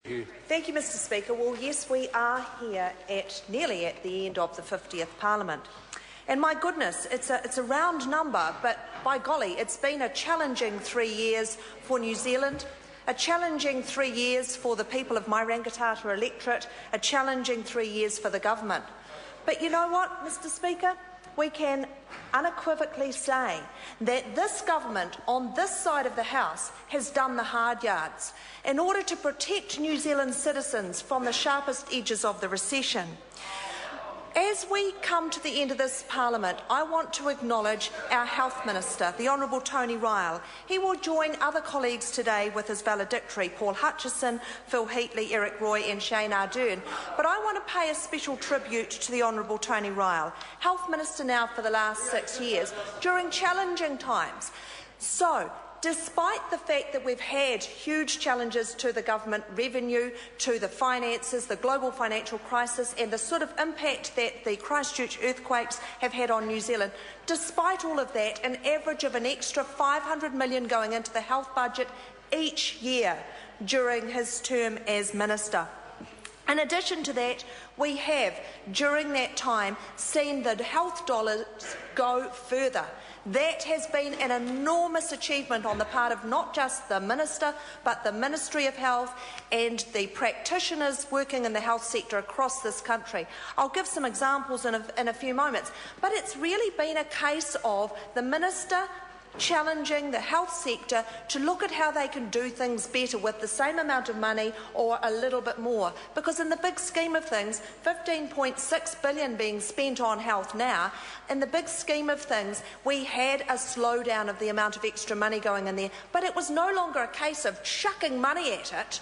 Thank you, Mr Speaker. Well, yes, we are here nearly at the end of the 50th Parliament. And my goodness, it's a round number, but by golly, it's been a challenging 3 years for New Zealand, a challenging 3 years for the people of my Rangitata electorate, a challenging 3 years for the government. But you know what, Mr Speaker? We can unequivocally say that this government on this side of the House has done the hard yards in order to protect New Zealand citizens from the sharpest edges of the recession. As we come to the end of this Parliament, I want to acknowledge our Health Minister, the Honourable Tony Ryall. He will join other colleagues today with his valedictory, Paul Hutchison, Phil Heatley, Eric Roy and Shane Ardern. But I want to pay a special tribute to the Honourable Tony Ryall, Health Minister now for the last 6 years, during challenging times. So, despite the fact that we've had huge challenges to the government revenue, to the finances, the global financial crisis and the sort of impact that the Christchurch earthquakes have had on New Zealand, despite all of that, an average of an extra $500 million going into the health budget each year during his term as Minister. In addition to that, we have, during that time, seen the health dollars go further. That has been an enormous achievement on the part of not just the Minister, but the Ministry of Health and the practitioners working in the health sector across this country. I'll give some examples in a few moments, but it's really been a case of the Minister challenging the health sector to look at how they can do things better with the same amount of money or a little bit more. Because in the big scheme of things, $15.6 billion being spent on health now, in the big scheme of things, we had a slowdown of the amount of extra money going in there. But it was no longer a case of chucking money at it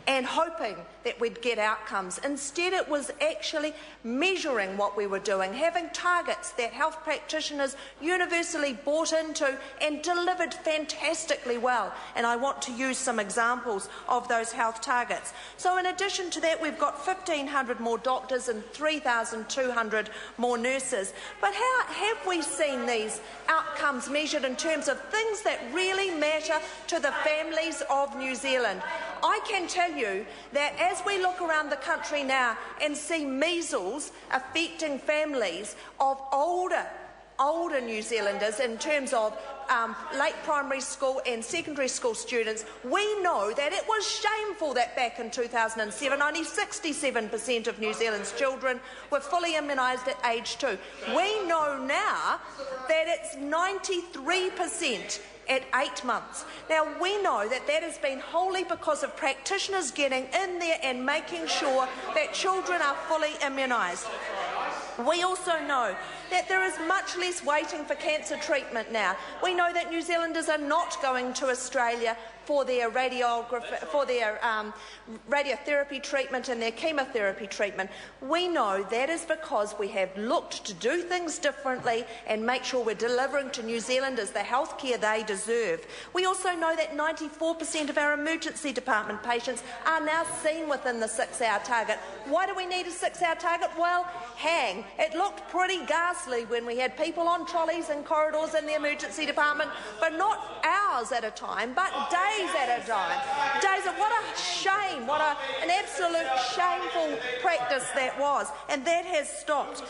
and hoping that we'd get outcomes. Instead, it was actually measuring what we were doing, having targets that health practitioners universally bought into and delivered fantastically well. And I want to use some examples of those health targets. So in addition to that, we've got 1,500 more doctors and 3,200 more nurses. But how have we seen these outcomes measured in terms of things that really matter to the families of New Zealand? I can tell you that as we look around the country now and see measles affecting families of older New Zealanders in terms of late primary school and secondary school students, we know that it was shameful that back in 2007 only 67% of New Zealand's children were fully immunised at age 2. We know now that it's 93% at 8 months. Now, we know that that has been wholly because of practitioners getting in there and making sure that children are fully immunised. We also know that there is much less waiting for cancer treatment now. We know that New Zealanders are not going to Australia for their radiotherapy treatment and their chemotherapy treatment. We know that is because we have looked to do things differently and make sure we're delivering to New Zealanders the health care they deserve. We also know that 94% of our emergency department patients are now seen within the 6-hour target. Why do we need a 6-hour target? Well, it looked pretty ghastly when we had people on trolleys and corridors in the emergency department, but not hours at a time, but days at a time. What a shame, an absolute shameful practice that was, and that has stopped.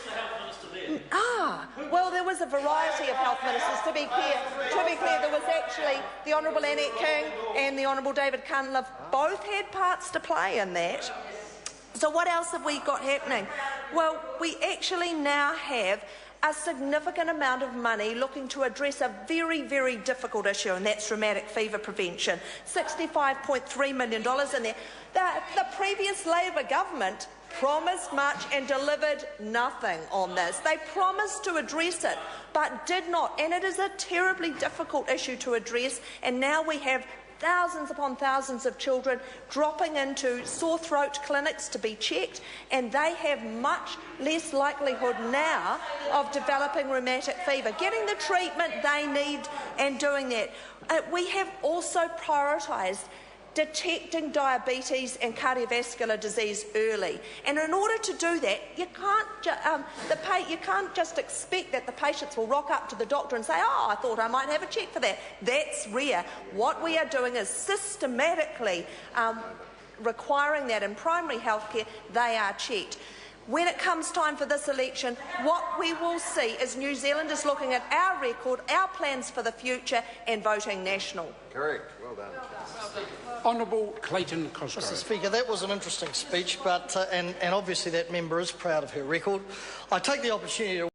Well, there was a variety of health ministers. To be clear, there was actually the Honourable Annette King and the Honourable David Cunliffe both had parts to play in that. So what else have we got happening? Well, we actually now have a significant amount of money looking to address a very, very difficult issue, and that's rheumatic fever prevention. $65.3 million in there. The previous Labor government promised much and delivered nothing on this. They promised to address it, but did not. And it is a terribly difficult issue to address, and now we have thousands upon thousands of children dropping into sore throat clinics to be checked, and they have much less likelihood now of developing rheumatic fever, getting the treatment they need and doing that. We have also prioritised detecting diabetes and cardiovascular disease early. And in order to do that, you can't just expect that the patients will rock up to the doctor and say, "Oh, I thought I might have a check for that." That's rare. What we are doing is systematically requiring that in primary health care, they are checked. When it comes time for this election, what we will see is New Zealanders looking at our record, our plans for the future, and voting National. Correct. Well done. Honourable Clayton Cosgrove. Mr Speaker, that was an interesting speech, but and obviously that member is proud of her record. I take the opportunity to